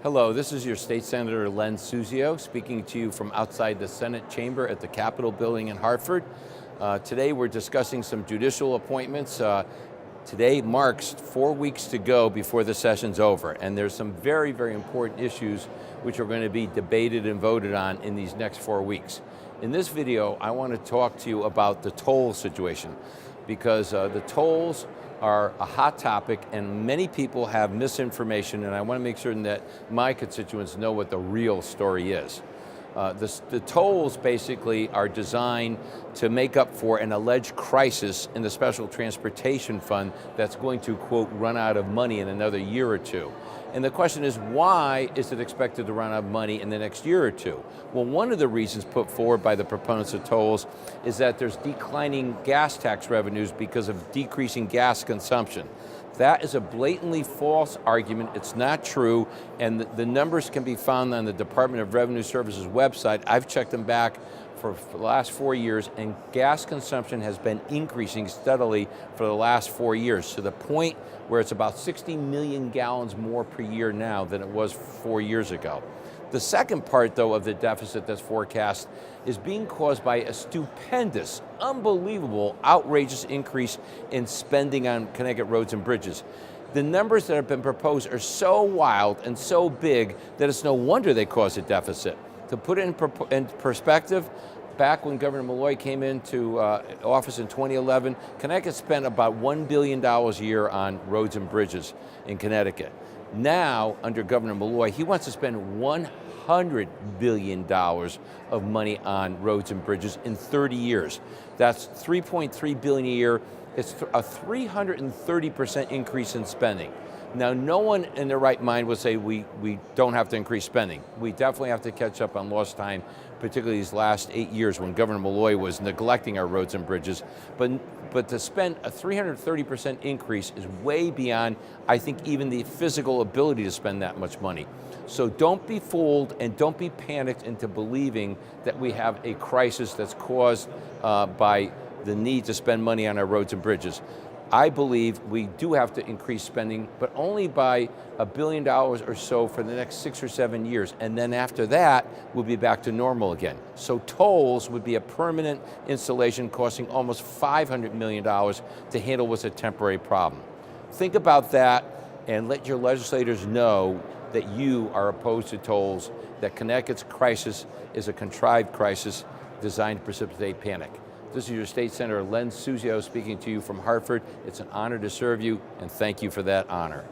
Hello, this is your State Senator Len Suzio speaking to you from outside the Senate chamber at the Capitol building in Hartford. Today we're discussing some judicial appointments. Today marks 4 weeks to go before the session's over, and there's some very, very important issues which are going to be debated and voted on in these next 4 weeks. In this video, I want to talk to you about the toll situation, because the tolls are a hot topic and many people have misinformation, and I want to make certain that my constituents know what the real story is. The tolls basically are designed to make up for an alleged crisis in the Special Transportation Fund that's going to, quote, run out of money in another year or two. And the question is, why is it expected to run out of money in the next year or two? Well, one of the reasons put forward by the proponents of tolls is that there's declining gas tax revenues because of decreasing gas consumption. That is a blatantly false argument. It's not true, and the numbers can be found on the Department of Revenue Services website. I've checked them back for the last 4 years, and gas consumption has been increasing steadily for the last 4 years, to the point where it's about 60 million gallons more per year now than it was 4 years ago. The second part, though, of the deficit that's forecast is being caused by a stupendous, unbelievable, outrageous increase in spending on Connecticut roads and bridges. The numbers that have been proposed are so wild and so big that it's no wonder they cause a deficit. To put it in perspective, back when Governor Malloy came into office in 2011, Connecticut spent about $1 billion a year on roads and bridges in Connecticut. Now, under Governor Malloy, he wants to spend $100 billion of money on roads and bridges in 30 years. That's $3.3 billion a year. It's a 330% increase in spending. Now, no one in their right mind would say we don't have to increase spending. We definitely have to catch up on lost time, particularly these last 8 years when Governor Malloy was neglecting our roads and bridges. But to spend a 330% increase is way beyond, I think, even the physical ability to spend that much money. So don't be fooled and don't be panicked into believing that we have a crisis that's caused by the need to spend money on our roads and bridges. I believe we do have to increase spending, but only by $1 billion or so for the next 6 or 7 years. And then after that, we'll be back to normal again. So tolls would be a permanent installation costing almost $500 million to handle what's a temporary problem. Think about that and let your legislators know that you are opposed to tolls, that Connecticut's crisis is a contrived crisis designed to precipitate panic. This is your State Senator Len Suzio speaking to you from Hartford. It's an honor to serve you, and thank you for that honor.